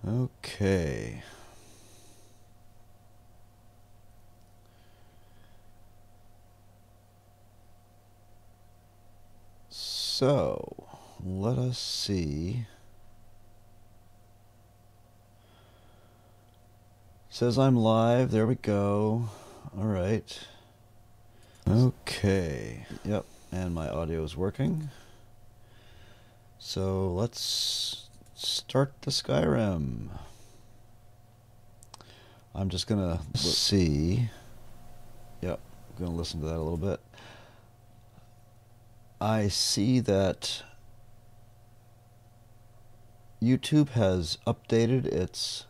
Okay. So, let us see. Says I'm live. There we go. All right. Okay. Yep. And my audio is working. So let's start the Skyrim. I'm just gonna see. Yep. I'm gonna listen to that a little bit. I see that YouTube has updated its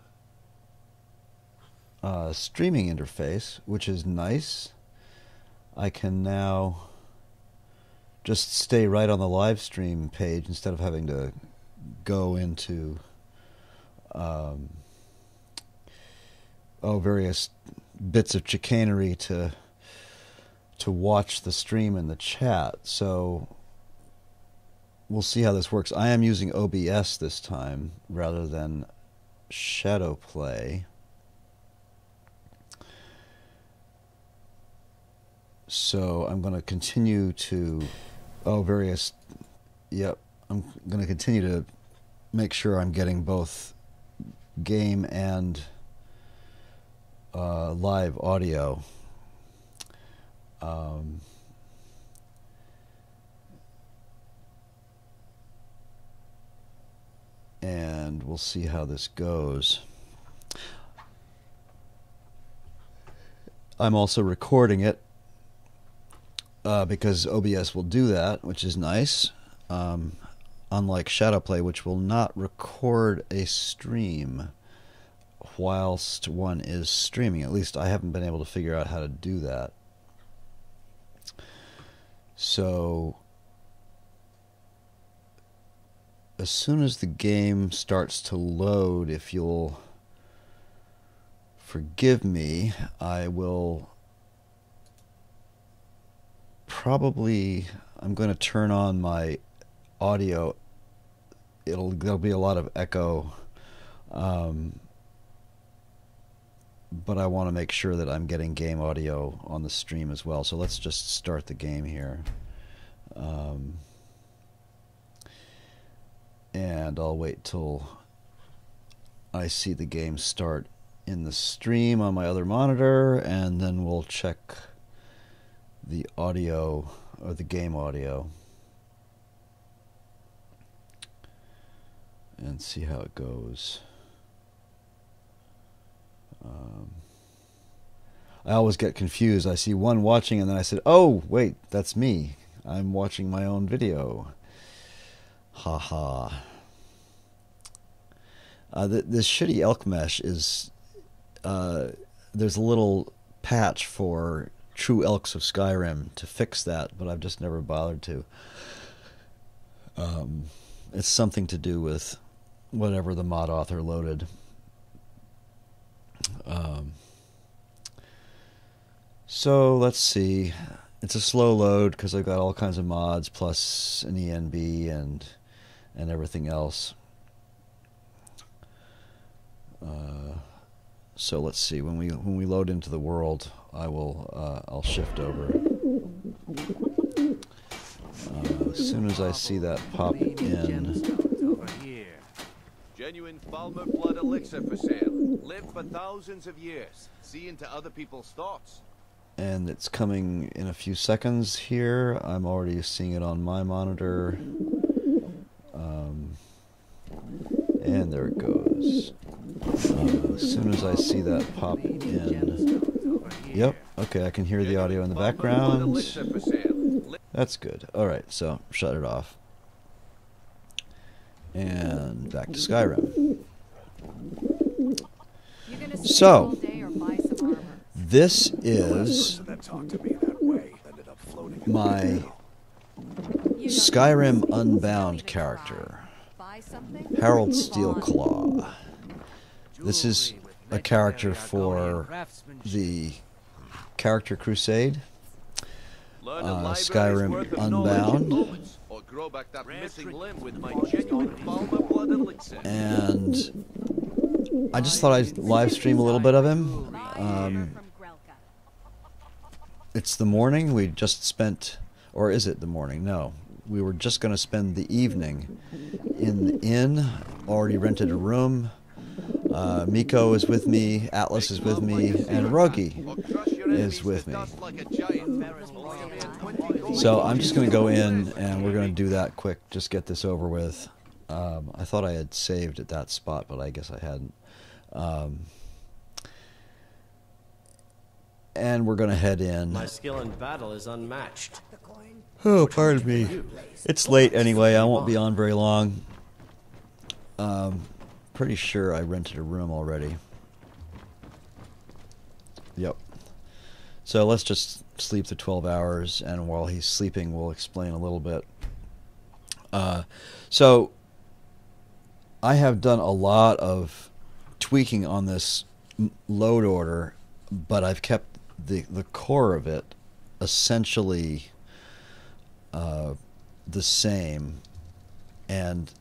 streaming interface, which is nice. I can now just stay right on the live stream page instead of having to go into various bits of chicanery to watch the stream and the chat. So we'll see how this works. I am using OBS this time rather than Shadowplay. So I'm going to continue to I'm going to continue to make sure I'm getting both game and live audio. And we'll see how this goes. I'm also recording it because OBS will do that, which is nice. Unlike Shadowplay, which will not record a stream whilst one is streaming. At least I haven't been able to figure out how to do that. So as soon as the game starts to load, if you'll forgive me, I will I'm going to turn on my audio. There'll be a lot of echo, but I want to make sure that I'm getting game audio on the stream as well. So let's just start the game here. And I'll wait till I see the game start in the stream on my other monitor, and then we'll check the audio or the game audio and see how it goes. I always get confused. I see one watching and then I said, oh wait, that's me. I'm watching my own video. Haha. This shitty elk mesh is there's a little patch for True Elks of Skyrim to fix that, but I've just never bothered to. It's something to do with whatever the mod author loaded. So let's see. It's a slow load because I've got all kinds of mods plus an ENB and everything else. So let's see. When we load into the world, I'll shift over. As soon as I see that pop in. Genuine Falmer blood elixir for sale. Live for thousands of years. See into other people's thoughts. And it's coming in a few seconds here. I'm already seeing it on my monitor. And there it goes. As soon as I see that pop in. Yep, okay, I can hear the audio in the background. That's good. Alright, so shut it off. And back to Skyrim. So, this is my Skyrim Unbound character, Harald Steelclaw. This is a character for the Character Crusade, Skyrim Unbound, and I just thought I'd live stream a little bit of him. It's the morning. We just spent, or is it the morning? No. We were just going to spend the evening in the inn. Already rented a room. Miko is with me, Atlas is with me, and Ruggy is with me. So I'm just going to go in and we're going to do that quick, just get this over with. I thought I had saved at that spot, but I guess I hadn't. And we're going to head in. My skill in battle is unmatched. Oh, pardon me. It's late anyway. I won't be on very long. Pretty sure I rented a room already. Yep. So let's just sleep the 12 hours, and while he's sleeping, we'll explain a little bit. So I have done a lot of tweaking on this load order, but I've kept the core of it essentially the same, and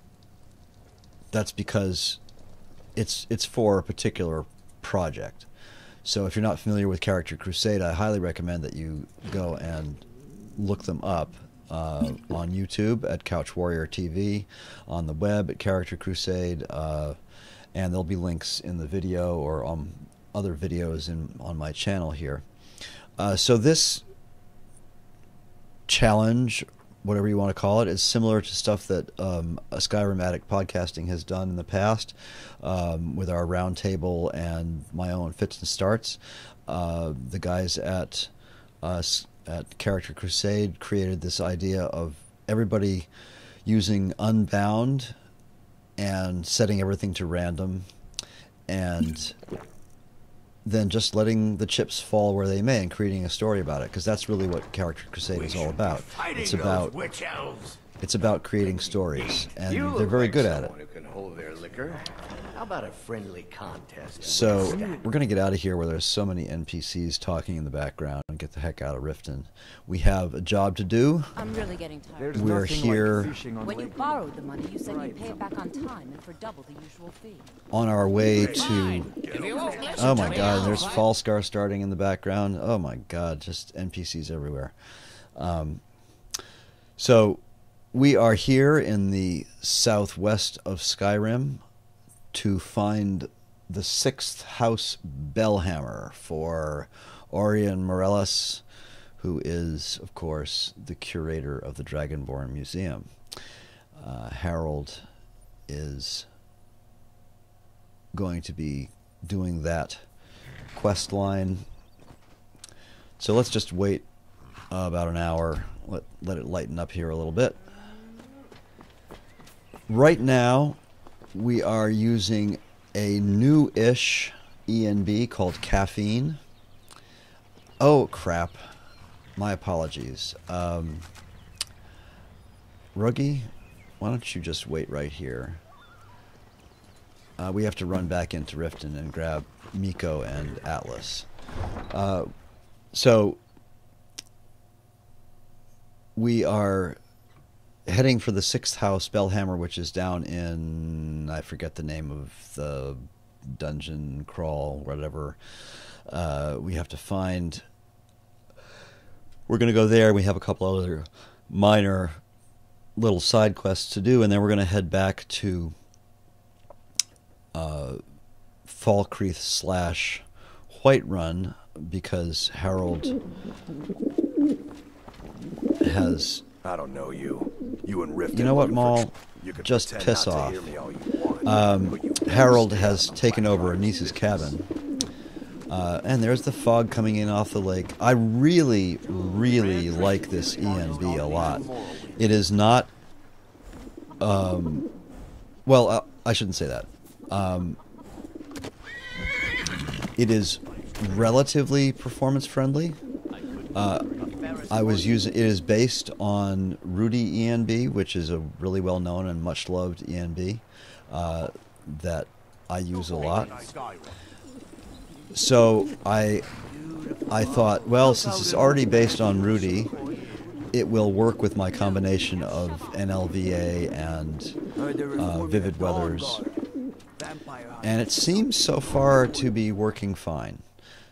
that's because it's for a particular project. So if you're not familiar with Character Crusade, I highly recommend that you go and look them up on YouTube at Couch Warrior TV, on the web at Character Crusade, and there'll be links in the video or on other videos on my channel here. So this challenge, whatever you want to call it, is similar to stuff that a Skyrim Addict Podcasting has done in the past, with our roundtable and my own fits and starts. The guys at Character Crusade created this idea of everybody using Unbound and setting everything to random, and then just letting the chips fall where they may and creating a story about it, because that's really what Character Crusade is all about. It's about creating stories, and they're very good at it. Who can hold their liquor. How about a friendly contest? So we're going to get out of here where there's so many NPCs talking in the background and get the heck out of Riften. We have a job to do. I'm really getting tired. We're here. When you borrowed the money, you said you'd pay it back on time and for double the usual fee. On our way to... Oh my god, there's Falscar starting in the background. Oh my god, just NPCs everywhere. So we are here in the southwest of Skyrim to find the 6th House Bellhammer for Orion Morellis, who is, of course, the curator of the Dragonborn Museum. Harald is going to be doing that quest line. So let's just wait about an hour, let it lighten up here a little bit. Right now, we are using a new-ish ENB called Caffeine. Oh, crap. My apologies. Ruggy, why don't you just wait right here? We have to run back into Riften and grab Miko and Atlas. So we are heading for the 6th House Bellhammer, which is down in, I forget the name of the dungeon crawl, whatever. We have to find... We're going to go there. We have a couple other minor little side quests to do, and then we're going to head back to Falkreath / Whiterun, because Harald has... I don't know you. You and Riften. You know what, Maul? Just piss off. Harald has taken over Anisa's cabin. And there's the fog coming in off the lake. I really, really like this ENB a lot. It is not... well, I shouldn't say that. It is relatively performance-friendly. It is based on Rudy ENB, which is a really well-known and much-loved ENB that I use a lot. So I thought, well, since it's already based on Rudy, it will work with my combination of NLVA and Vivid Weather's and it seems so far to be working fine.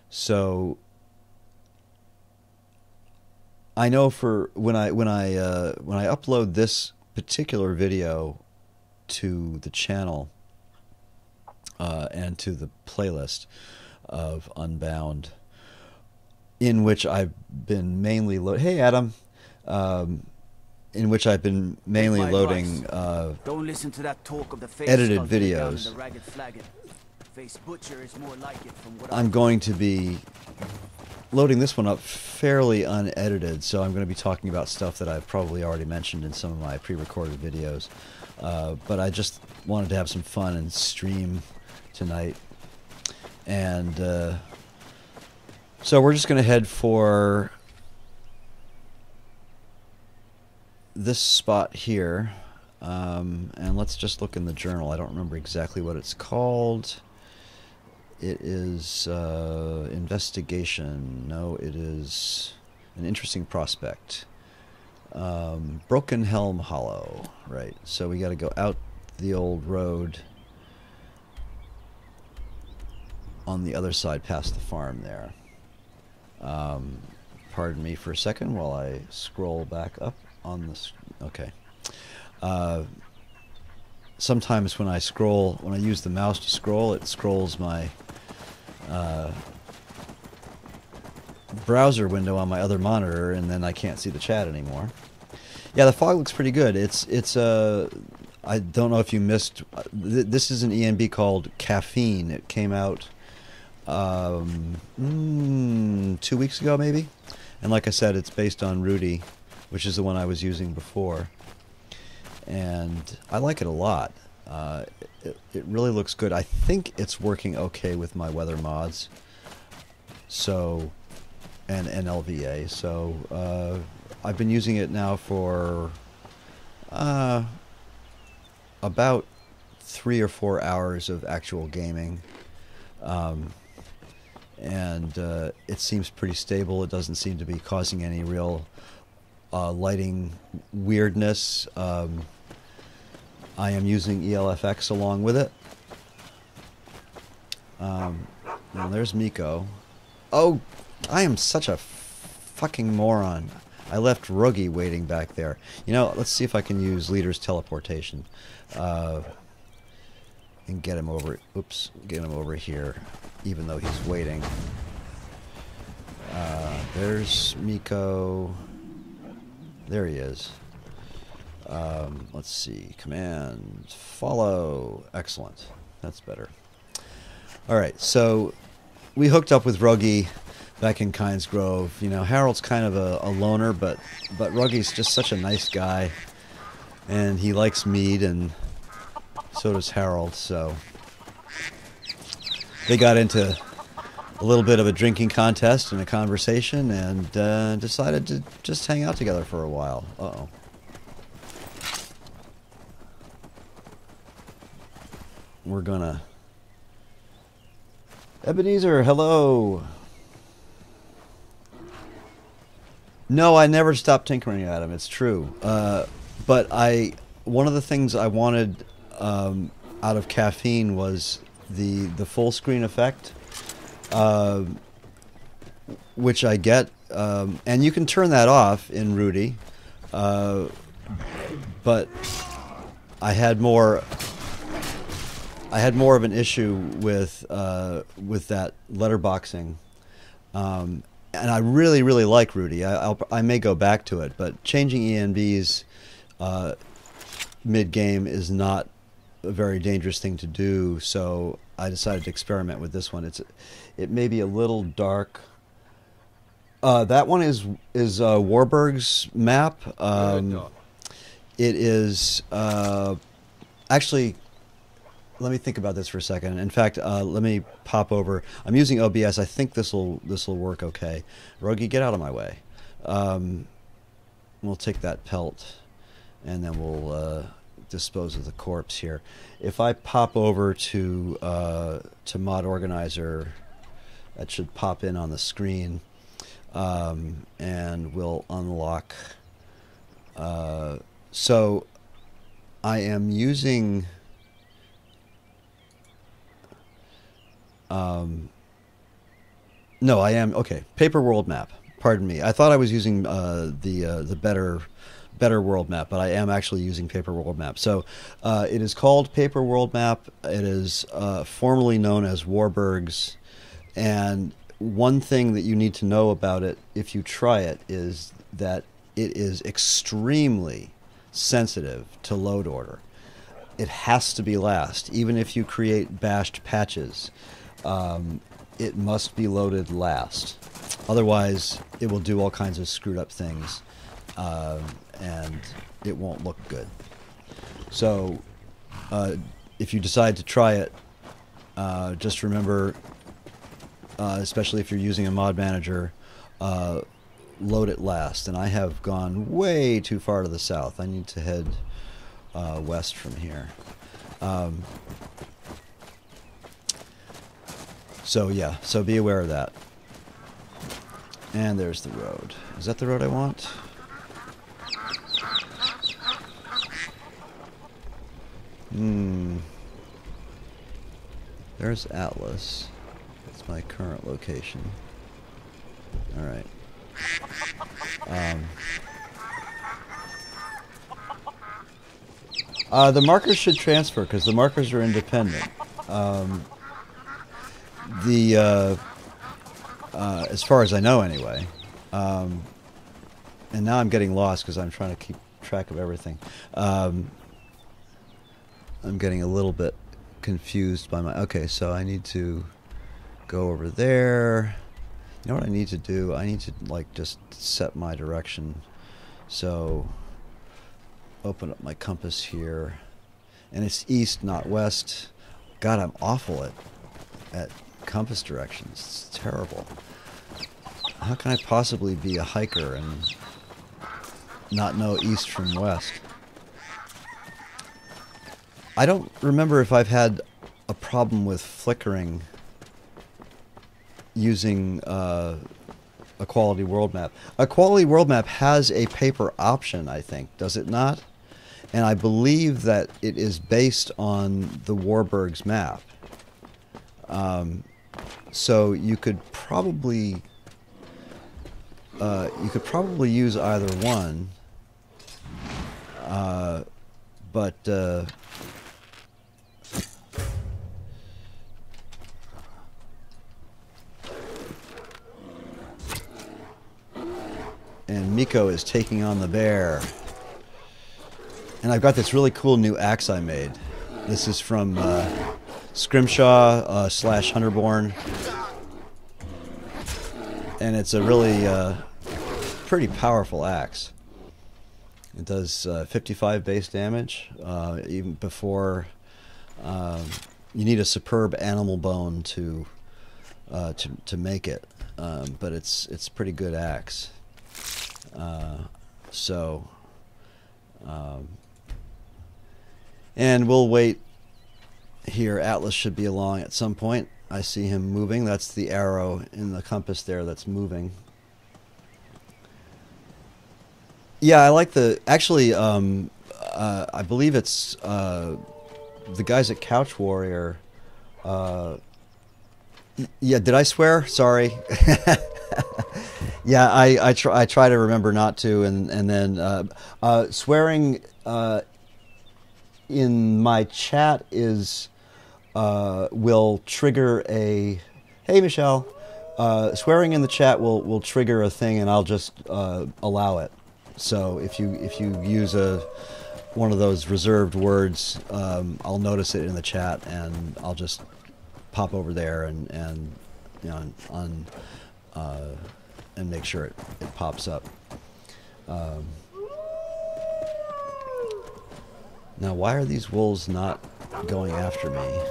So I know for when I upload this particular video to the channel and to the playlist of Unbound, in which I've been mainly hey Adam, in which I've been mainly loading Don't listen to that talk of the face edited sculpted down in videos. the ragged flagon. Face butcher is more like it from what I'm going to be loading this one up fairly unedited, so I'm going to be talking about stuff that I've probably already mentioned in some of my pre-recorded videos. But I just wanted to have some fun and stream tonight. And so we're just going to head for this spot here. And let's just look in the journal. I don't remember exactly what it's called. It is investigation. No, it is an interesting prospect. Broken Helm Hollow. Right. So we got to go out the old road on the other side past the farm there. Pardon me for a second while I scroll back up on this. Okay. Sometimes when I use the mouse to scroll, it scrolls my browser window on my other monitor, and then I can't see the chat anymore. Yeah, the fog looks pretty good. It's I don't know if you missed. This is an ENB called Caffeine. It came out 2 weeks ago, maybe. And like I said, it's based on Rudy, which is the one I was using before. And I like it a lot. It really looks good. I think it's working okay with my weather mods. So, and LVA. So, I've been using it now for about 3 or 4 hours of actual gaming. And it seems pretty stable. It doesn't seem to be causing any real lighting weirdness. I am using ELFX along with it. Now there's Miko. Oh, I am such a fucking moron. I left Ruggy waiting back there. You know, let's see if I can use Leader's teleportation. And get him over... Oops. Get him over here, even though he's waiting. There's Miko. There he is. Let's see. Command. Follow. Excellent. That's better. Alright, so we hooked up with Ruggy back in Kynes Grove. You know, Harold's kind of a loner, but Ruggy's just such a nice guy. And he likes mead, and so does Harald, so they got into a little bit of a drinking contest and a conversation, and decided to just hang out together for a while. Uh-oh. We're gonna... Ebenezer, hello! No, I never stopped tinkering at him, it's true. But one of the things I wanted out of Caffeine was the full screen effect, which I get, and you can turn that off in Rudy, but I had more of an issue with that letterboxing, and I really like Rudy. I may go back to it, but changing ENBs mid game is not a very dangerous thing to do, so I decided to experiment with this one. It may be a little dark. That one is Warburg's map. It is actually. Let me think about this for a second. In fact, let me pop over. I'm using OBS. I think this will work okay. Rogi, get out of my way. We'll take that pelt, and then we'll dispose of the corpse here. If I pop over to Mod Organizer, that should pop in on the screen, and we'll unlock. So I am using No, I am okay. Paper world map. Pardon me. I thought I was using the better world map, but I am actually using paper world map. So it is called paper world map. It is formerly known as Warburg's, and one thing that you need to know about it if you try it is that it is extremely sensitive to load order. It has to be last. Even if you create bashed patches, it must be loaded last. Otherwise, it will do all kinds of screwed up things, and it won't look good. So, if you decide to try it, just remember, especially if you're using a mod manager, load it last. And I have gone way too far to the south. I need to head west from here. So yeah, so be aware of that. And there's the road. Is that the road I want? There's Atlas. That's my current location. Alright. The markers should transfer because the markers are independent. As far as I know anyway. And now I'm getting lost because I'm trying to keep track of everything. I'm getting a little bit confused by my... Okay, so I need to go over there. You know what I need to do? I need to, like, just set my direction. So, open up my compass here. And it's east, not west. God, I'm awful at compass directions. It's terrible. How can I possibly be a hiker and not know east from west? I don't remember if I've had a problem with flickering using a quality world map. A quality world map has a paper option, I think, does it not? And I believe that it is based on the Warburg's map. So you could probably use either one, but and Miko is taking on the bear. And I've got this really cool new axe I made. This is from Scrimshaw / Hunterborn. And it's a really pretty powerful axe. It does 55 base damage, even before... you need a superb animal bone to make it, but it's a pretty good axe. And we'll wait here. Atlas should be along at some point. I see him moving. That's the arrow in the compass there that's moving. Yeah, I like the... Actually, I believe it's the guys at Couch Warrior. Yeah, did I swear? Sorry. Yeah, I try to remember not to, and then swearing in my chat is will trigger a... Hey, Michelle. Swearing in the chat will trigger a thing, and I'll just allow it. So if you use one of those reserved words, I'll notice it in the chat, and I'll just pop over there and you know and make sure it pops up. Now, why are these wolves not going after me?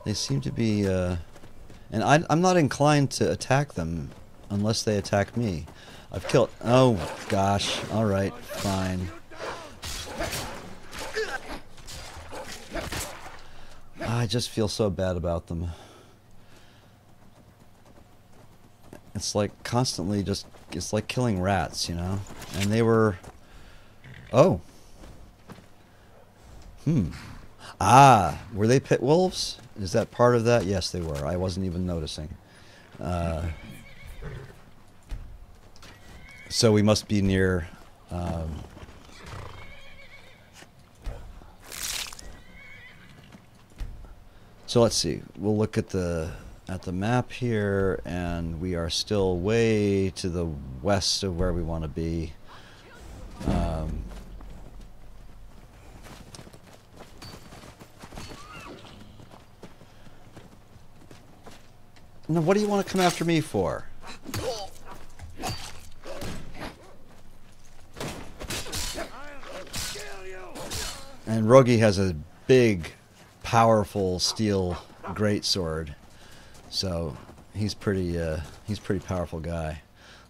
They seem to be, and I'm not inclined to attack them unless they attack me. I've killed... Oh, gosh. All right, fine. I just feel so bad about them. It's like constantly just... It's like killing rats, you know? And they were... Oh. Ah, were they pit wolves? Is that part of that? Yes, they were. I wasn't even noticing. So we must be near... so let's see. We'll look at the map here, and we are still way to the west of where we want to be. Now, what do you want to come after me for? And Rogi has a big, powerful steel greatsword, so he's pretty powerful guy.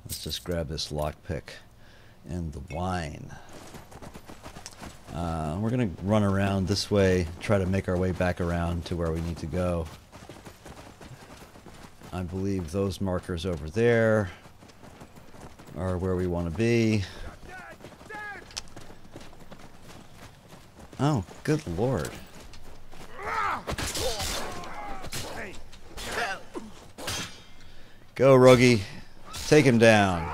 Let's just grab this lockpick and the wine. We're gonna run around this way, try to make our way back around to where we need to go. I believe those markers over there are where we want to be. Oh, good lord. Go, Rogi. Take him down.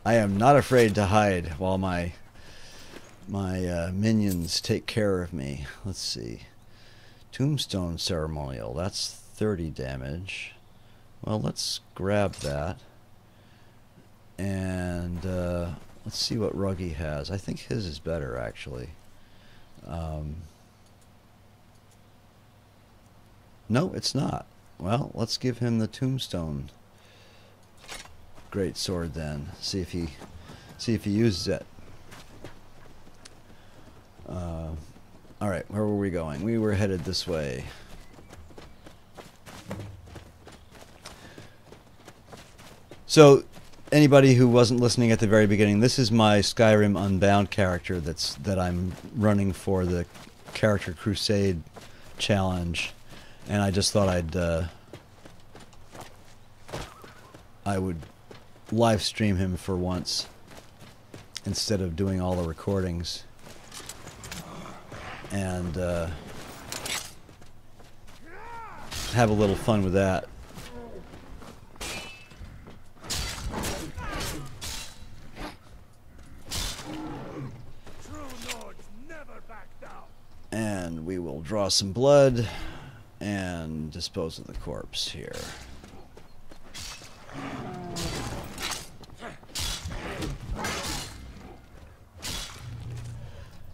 I am not afraid to hide while my minions take care of me. Let's see. Tombstone Ceremonial. That's 30 damage. Well, let's grab that. And let's see what Rogi has. I think his is better, actually. No, it's not. Well, let's give him the Tombstone Greatsword then. See if he uses it. Alright, where were we going? We were headed this way. So, anybody who wasn't listening at the very beginning, this is my Skyrim Unbound character that I'm running for the Character Crusade challenge, and I just thought I would live stream him for once instead of doing all the recordings, and have a little fun with that. And we will draw some blood and dispose of the corpse here.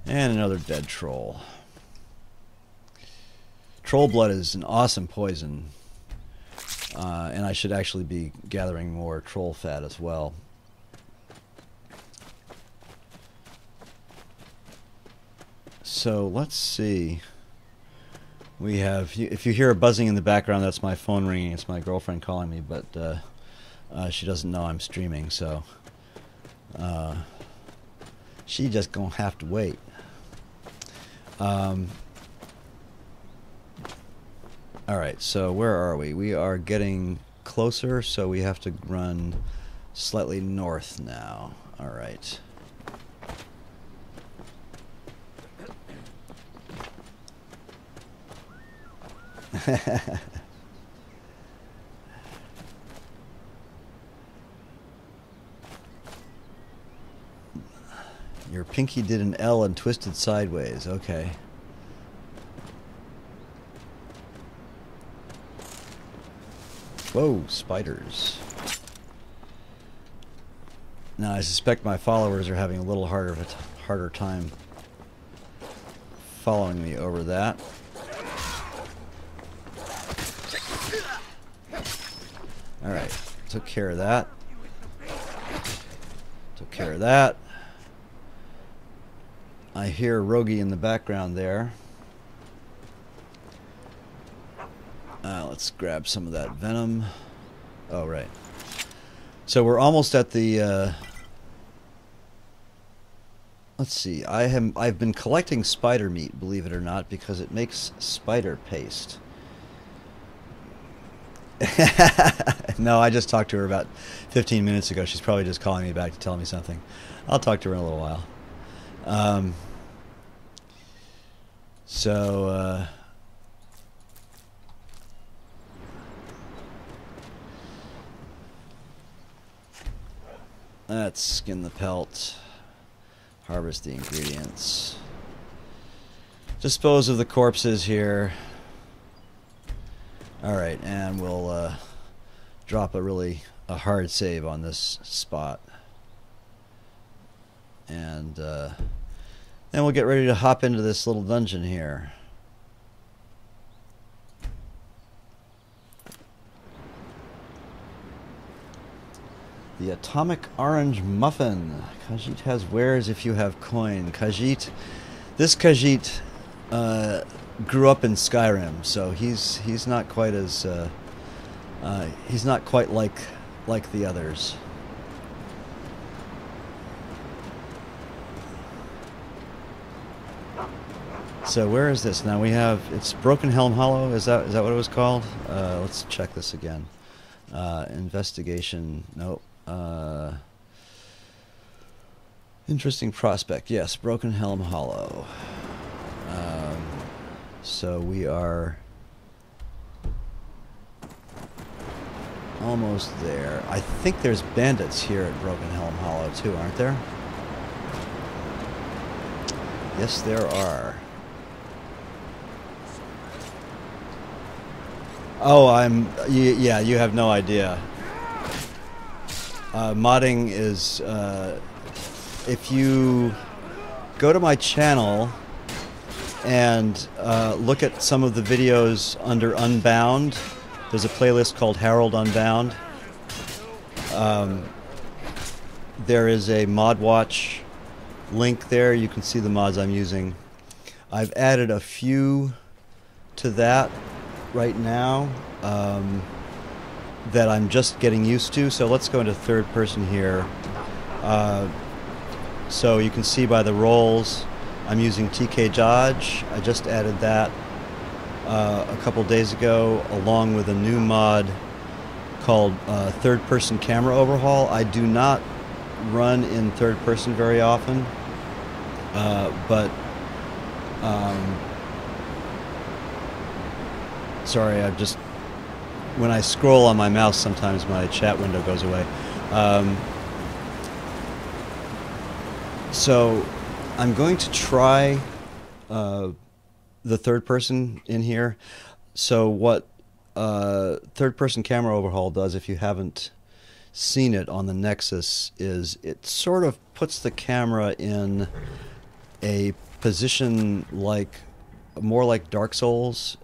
And another dead troll. Troll blood is an awesome poison. And I should actually be gathering more troll fat as well. So let's see. We have, if you hear a buzzing in the background, that's my phone ringing. It's my girlfriend calling me, but she doesn't know I'm streaming, so she just gonna have to wait. Alright, so where are we? We are getting closer, so we have to run slightly north now. Alright. Your pinky did an L and twisted sideways. Okay. Whoa, spiders. Now I suspect my followers are having a little harder time following me over that. Alright, took care of that. Took care of that. I hear Rogi in the background there. Let's grab some of that venom. Oh, right. So we're almost at the... let's see. I've been collecting spider meat, believe it or not, because it makes spider paste. No, I just talked to her about 15 minutes ago. She's probably just calling me back to tell me something. I'll talk to her in a little while. Let's skin the pelt, harvest the ingredients, dispose of the corpses here. Alright, and we'll drop a hard save on this spot. And then we'll get ready to hop into this little dungeon here. The Atomic Orange Muffin. Khajiit has wares if you have coin. Khajiit, this Khajiit grew up in Skyrim, so he's not quite as he's not quite like the others. So where is this now? We have, it's Broken Helm Hollow. Is that what it was called? Let's check this again. Investigation. Nope. Interesting prospect. Yes, Broken Helm Hollow. So we are almost there. I think there's bandits here at Broken Helm Hollow too, aren't there? Yes, there are. Oh, yeah, you have no idea. Modding is, if you go to my channel and look at some of the videos under Unbound, there's a playlist called Harald Unbound. There is a mod watch link there. You can see the mods I'm using. I've added a few to that right now that I'm just getting used to. So let's go into third person here. So you can see by the rolls I'm using TK Dodge. I just added that a couple days ago along with a new mod called third person camera overhaul. I do not run in third person very often, but sorry, I've just, when I scroll on my mouse, sometimes my chat window goes away. So I'm going to try the third person in here. So what third person camera overhaul does, if you haven't seen it on the Nexus, is it sort of puts the camera in a position like, more like Dark Souls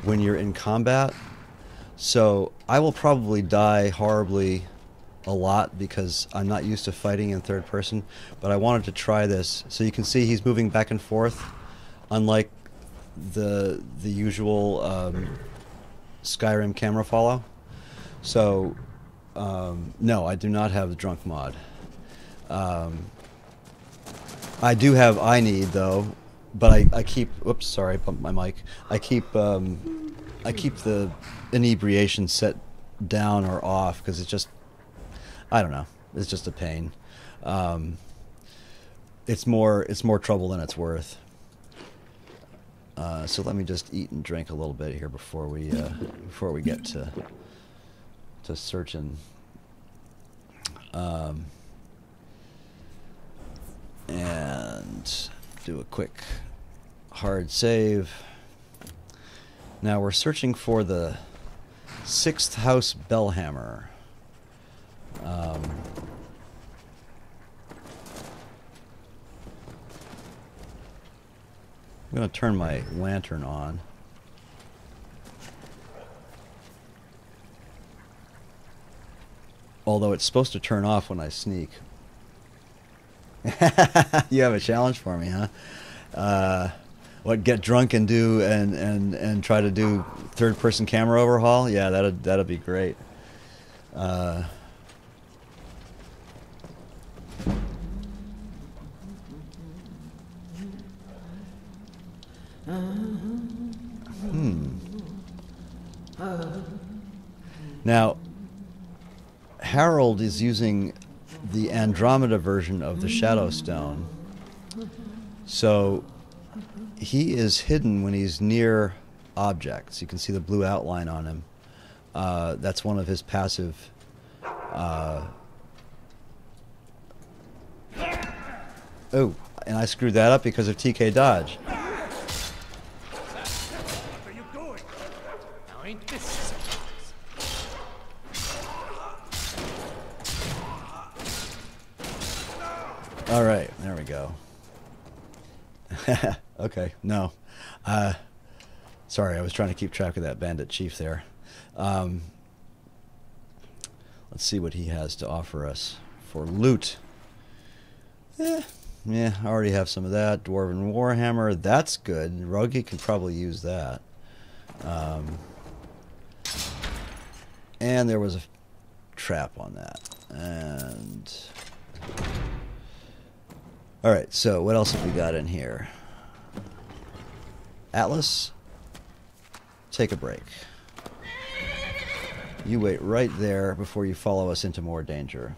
when you're in combat. So I will probably die horribly a lot because I'm not used to fighting in third person, but I wanted to try this. So you can see he's moving back and forth, unlike the usual Skyrim camera follow. So no, I do not have the drunk mod. I do have I need though, but I keep, whoops, sorry, I bumped my mic. I keep the inebriation set down or off because it's just, I don't know, it's just a pain. It's more trouble than it's worth. So let me just eat and drink a little bit here before we get to searching. And do a quick hard save. Now we're searching for the 6th House Bellhammer. I'm going to turn my lantern on. Although it's supposed to turn off when I sneak. You have a challenge for me, huh? What, get drunk and do and try to do third person camera overhaul? Yeah, that'd be great. Now, Harald is using the Andromeda version of the Shadow Stone. So he is hidden when he's near objects. You can see the blue outline on him. That's one of his passive... Oh, and I screwed that up because of TK dodge. What are you doing? Now ain't this All right, there we go. Okay, no. Sorry, I was trying to keep track of that bandit chief there. Let's see what he has to offer us for loot. Yeah, I already have some of that. Dwarven Warhammer, that's good. Rogi can probably use that. And there was a trap on that. And... Alright, so what else have we got in here? Atlas, take a break. You wait right there before you follow us into more danger.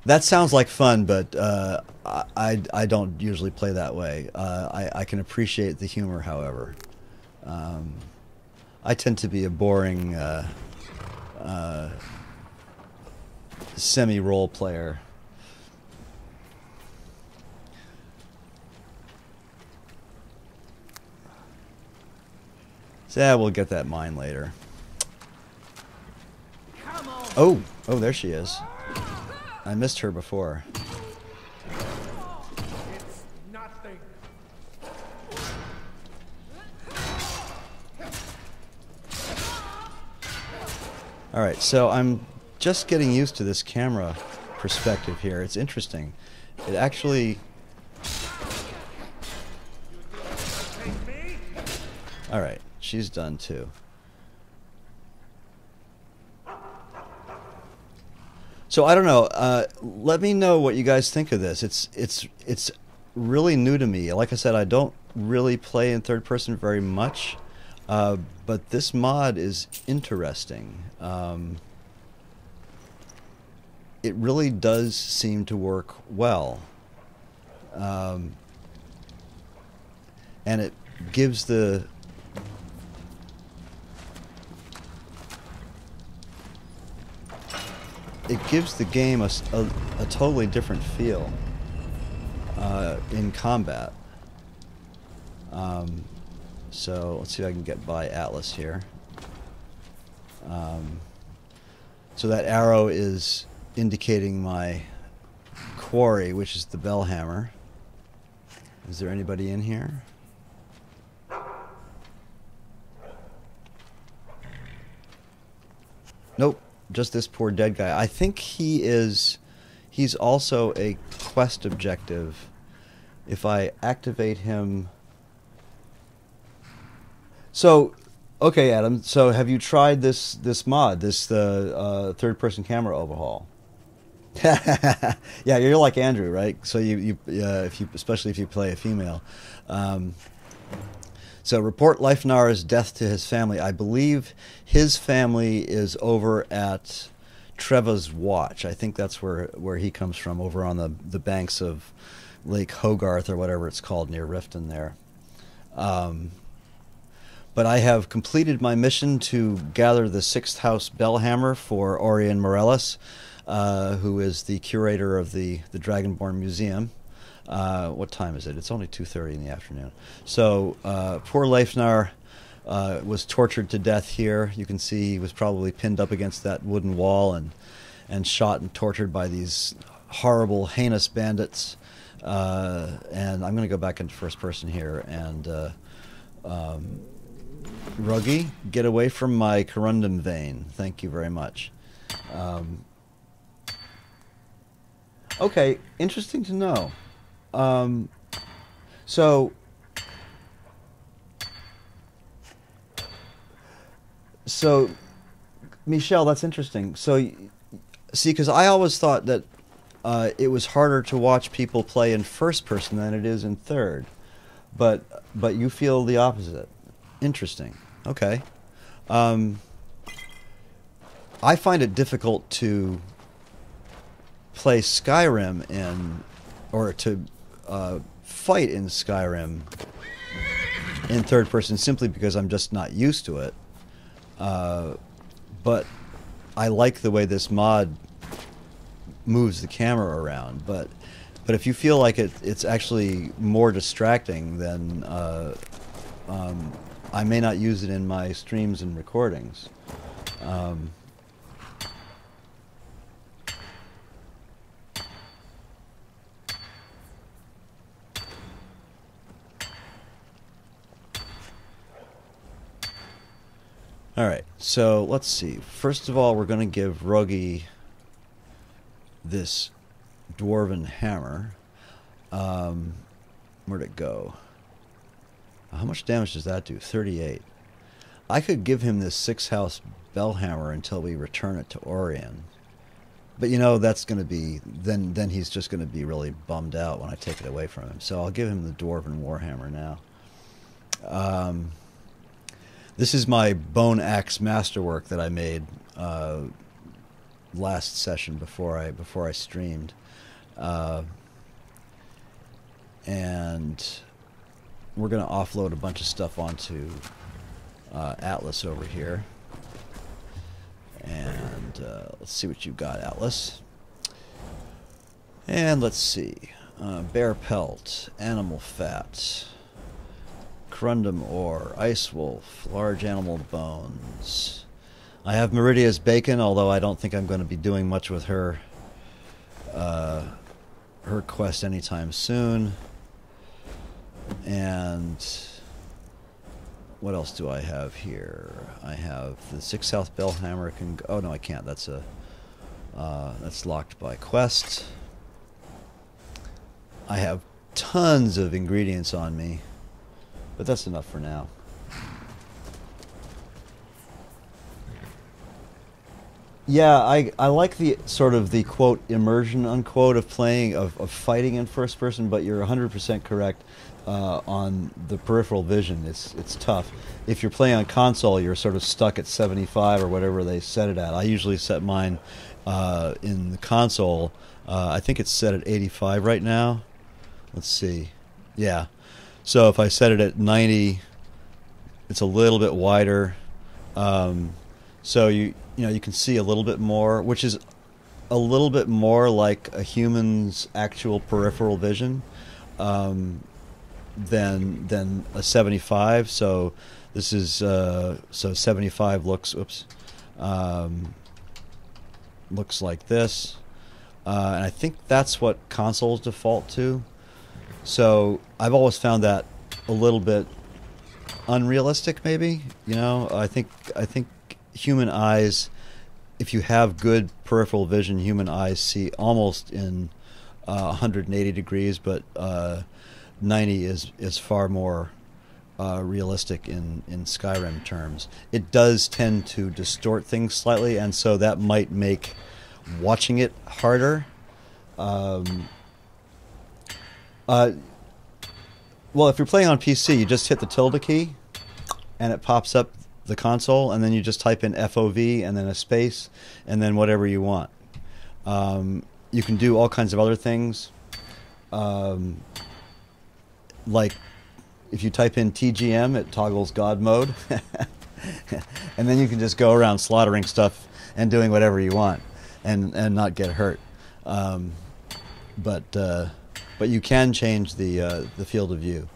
That sounds like fun, but I don't usually play that way. I can appreciate the humor, however. I tend to be a boring semi-role player. So yeah, we'll get that mine later. Oh, there she is. I missed her before. It's nothing. Alright, so I'm just getting used to this camera perspective here. It's interesting. It actually... Alright, she's done too. So I don't know. Let me know what you guys think of this. It's really new to me. Like I said, I don't really play in third person very much, but this mod is interesting. It really does seem to work well, and it gives the game a totally different feel in combat. So let's see if I can get by Atlas here. So that arrow is indicating my quarry, which is the bell hammer. Is there anybody in here? Nope. Just this poor dead guy. I think he's also a quest objective. If I activate him... So, okay, Adam, so have you tried this mod, the third-person camera overhaul? Yeah, you're like Andrew, right? So especially if you play a female. So report Leifnar's death to his family. I believe his family is over at Treva's Watch. I think that's where he comes from, over on the banks of Lake Hogarth or whatever it's called near Riften there. But I have completed my mission to gather the 6th House Bellhammer for Orion Morellis, who is the curator of the Dragonborn Museum. What time is it? It's only 2:30 in the afternoon. So poor Leifnar was tortured to death here. You can see he was probably pinned up against that wooden wall and shot and tortured by these horrible, heinous bandits. And I'm going to go back into first person here. And Ruggy, get away from my corundum vein. Thank you very much. Okay, interesting to know. So Michelle, that's interesting. So see, because I always thought that it was harder to watch people play in first person than it is in third. but you feel the opposite. Interesting. Okay. I find it difficult to play Skyrim or to fight in Skyrim in third person simply because I'm just not used to it. But I like the way this mod moves the camera around. But if you feel like it's actually more distracting, then I may not use it in my streams and recordings. Alright, so let's see. First of all, we're going to give Wrye this dwarven hammer. Where'd it go? How much damage does that do? 38. I could give him this 6-house bell hammer until we return it to Orion. But you know, that's going to be... Then he's just going to be really bummed out when I take it away from him. So I'll give him the dwarven warhammer now. This is my bone axe masterwork that I made last session before I streamed, and we're going to offload a bunch of stuff onto Atlas over here. And let's see what you've got, Atlas. And let's see, bear pelt, animal fat. Corundum ore, ice wolf, large animal bones. I have Meridia's bacon, although I don't think I'm going to be doing much with her her quest anytime soon. And what else do I have here? I have the 6-house bell hammer. Oh no, I can't. That's locked by quest. I have tons of ingredients on me. But that's enough for now. Yeah, I like the sort of the quote immersion unquote of playing of fighting in first person, but you're 100% correct on the peripheral vision. It's tough. If you're playing on console, you're sort of stuck at 75 or whatever they set it at. I usually set mine in the console. I think it's set at 85 right now. Let's see. Yeah. So if I set it at 90, it's a little bit wider. So you can see a little bit more, which is a little bit more like a human's actual peripheral vision than a 75. So this is so 75 looks looks like this, and I think that's what consoles default to. So I've always found that a little bit unrealistic, maybe. You know, I think human eyes, if you have good peripheral vision, human eyes see almost in 180 degrees, but 90 is far more realistic in Skyrim terms. It does tend to distort things slightly, and so that might make watching it harder. Well, if you're playing on PC, you just hit the tilde key, and it pops up the console, and then you just type in FOV, and then a space, and then whatever you want. You can do all kinds of other things, like if you type in TGM, it toggles God mode, and then you can just go around slaughtering stuff and doing whatever you want, and not get hurt. But you can change the field of view.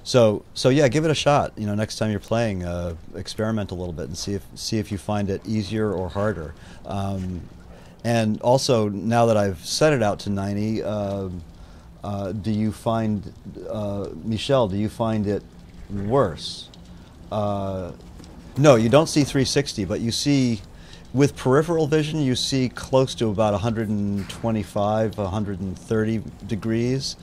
So yeah, give it a shot. You know, next time you're playing, experiment a little bit and see if you find it easier or harder. And also, now that I've set it out to 90, do you find, Michelle? Do you find it worse? No, you don't see 360, but you see. With peripheral vision, you see close to about 125, 130 degrees,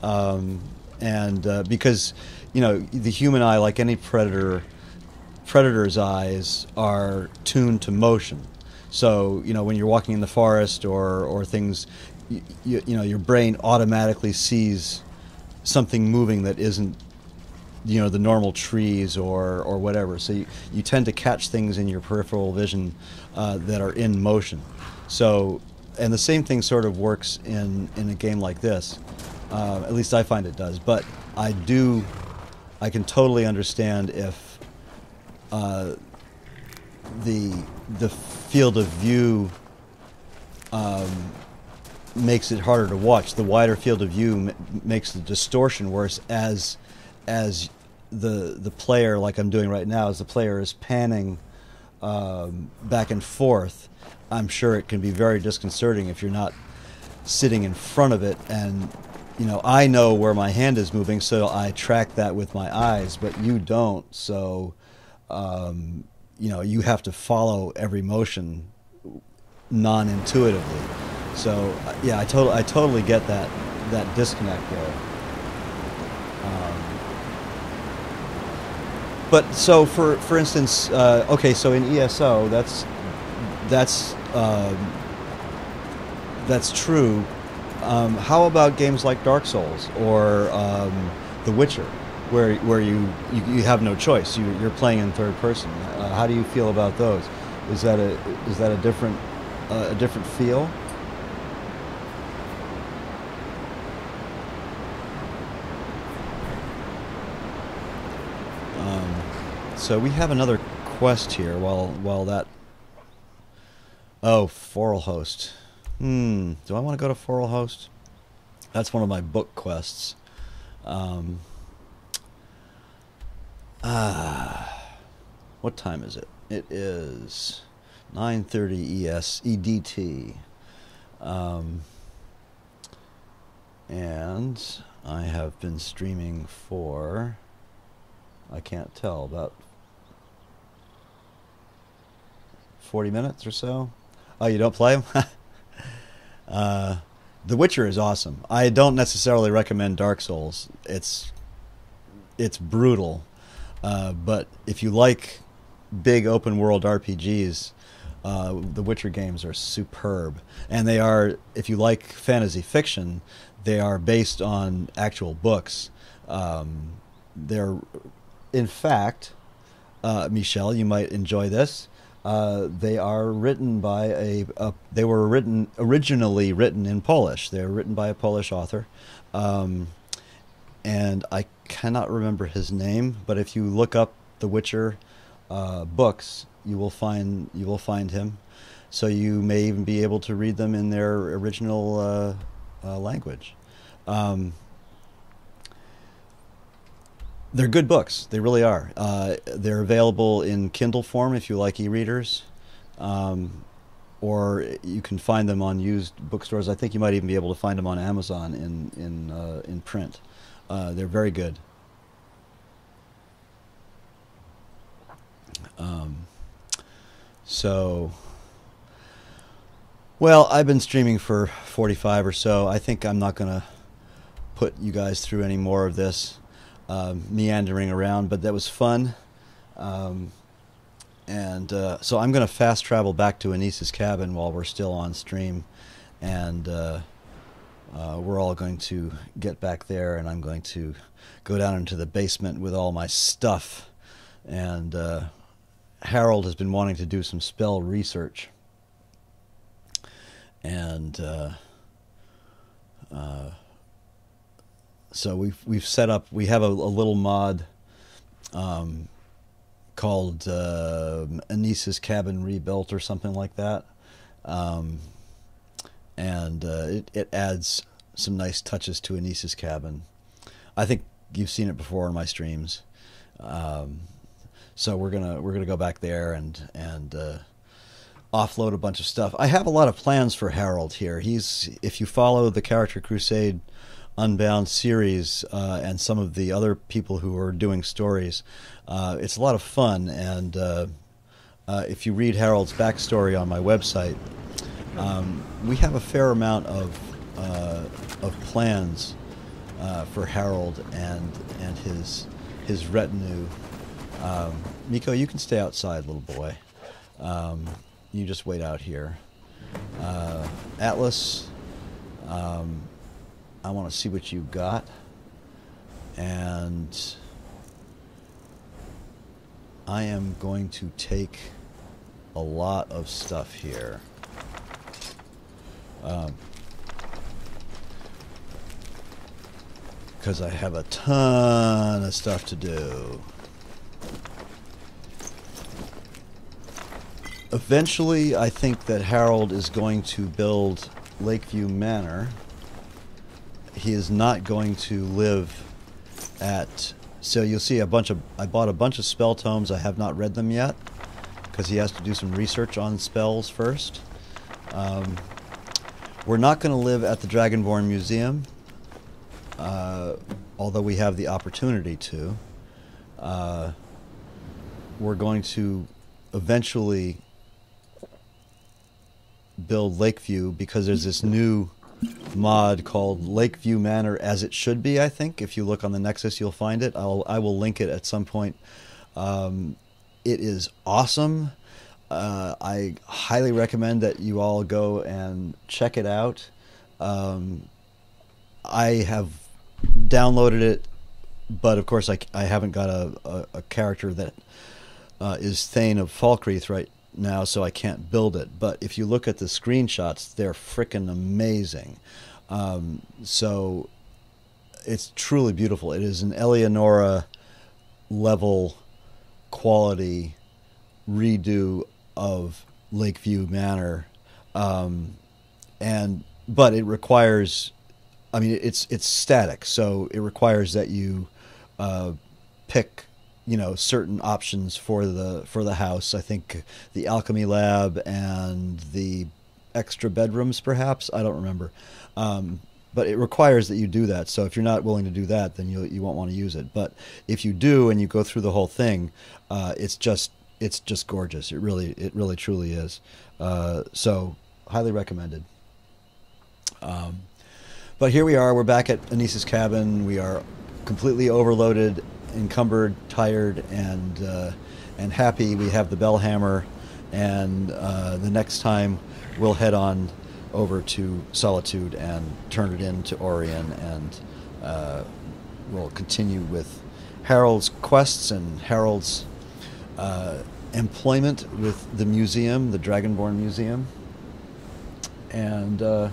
because you know the human eye, like any predator's eyes are tuned to motion. So you know when you're walking in the forest or things, you know your brain automatically sees something moving that isn't, you know, the normal trees or whatever. So you tend to catch things in your peripheral vision that are in motion. So, and the same thing sort of works in a game like this. At least I find it does. But I can totally understand if the field of view makes it harder to watch. The wider field of view makes the distortion worse as the player, like I'm doing right now, as the player is panning back and forth. I'm sure it can be very disconcerting if you're not sitting in front of it, and you know, I know where my hand is moving, so I track that with my eyes, but you don't. So you know, you have to follow every motion non-intuitively. So yeah, I totally get that disconnect there. But so for instance, okay, so in ESO, that's true. How about games like Dark Souls or The Witcher, where you have no choice? You're playing in third person. How do you feel about those? Is that a different feel? So we have another quest here while that... Oh, Foralhost. Do I want to go to Foralhost? That's one of my book quests. What time is it? It is 9:30 EDT. And I have been streaming for... I can't tell, about 40 minutes or so. Oh, you don't play them? The Witcher is awesome. I don't necessarily recommend Dark Souls. It's brutal. But if you like big open world RPGs, the Witcher games are superb. And they are, if you like fantasy fiction, they are based on actual books. They're, in fact, Michelle, you might enjoy this. They are written by they were originally written in Polish. They were written by a Polish author, and I cannot remember his name. But if you look up the Witcher books, you will find him. So you may even be able to read them in their original language. They're good books. They really are. They're available in Kindle form if you like e-readers, or you can find them on used bookstores. I think you might even be able to find them on Amazon in print. They're very good. So, well, I've been streaming for 45 or so. I think I'm not going to put you guys through any more of this. Meandering around, but that was fun. So I'm going to fast travel back to Anis's cabin while we're still on stream, and we're all going to get back there, and I'm going to go down into the basement with all my stuff. And Harald has been wanting to do some spell research, and so we've set up. We have a little mod called Anis's Cabin Rebuilt or something like that, and it adds some nice touches to Anis's cabin. I think you've seen it before in my streams. So we're gonna go back there and offload a bunch of stuff. I have a lot of plans for Harald here. If you follow the Character Crusade Unbound series and some of the other people who are doing stories, it's a lot of fun. And if you read Harald's backstory on my website, we have a fair amount of plans for Harald and his retinue. Miko, you can stay outside, little boy. You just wait out here. Atlas, I want to see what you got. And I am going to take a lot of stuff here. Because I have a ton of stuff to do. Eventually, I think that Harald is going to build Lakeview Manor. He is not going to live at... So you'll see I bought a bunch of spell tomes. I have not read them yet because he has to do some research on spells first. We're not going to live at the Dragonborn Museum, although we have the opportunity to. We're going to eventually build Lakeview because there's this new mod called Lakeview Manor as it should be, I think. If you look on the Nexus, you'll find it. I will link it at some point. It is awesome. I highly recommend that you all go and check it out. I have downloaded it, but of course I haven't got a character that is Thane of Falkreath right now, so I can't build it. But if you look at the screenshots, they're frickin' amazing. So it's truly beautiful. It is an Eleonora level quality redo of Lakeview Manor, but it requires, I mean, it's static, so it requires that you pick, you know, certain options for the house. I think the alchemy lab and the extra bedrooms, perhaps. I don't remember. But it requires that you do that. So if you're not willing to do that, then you won't want to use it. But if you do and you go through the whole thing, it's just gorgeous. It really truly is. So highly recommended. But here we are. We're back at Anissa's cabin. We are completely overloaded, encumbered, tired, and happy. We have the bellhammer, and the next time we'll head on over to Solitude and turn it into Orion, and we'll continue with Harald's quests and Harald's employment with the museum, the Dragonborn Museum. And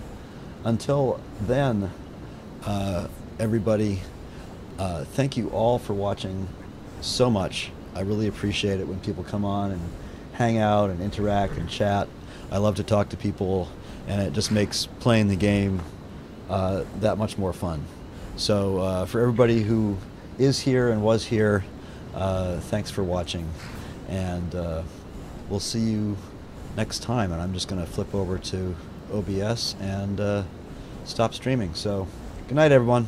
until then, everybody, thank you all for watching so much. I really appreciate it when people come on and hang out and interact and chat. I love to talk to people, and it just makes playing the game that much more fun. So for everybody who is here and was here, thanks for watching, and we'll see you next time. And I'm just going to flip over to OBS and stop streaming. So good night, everyone.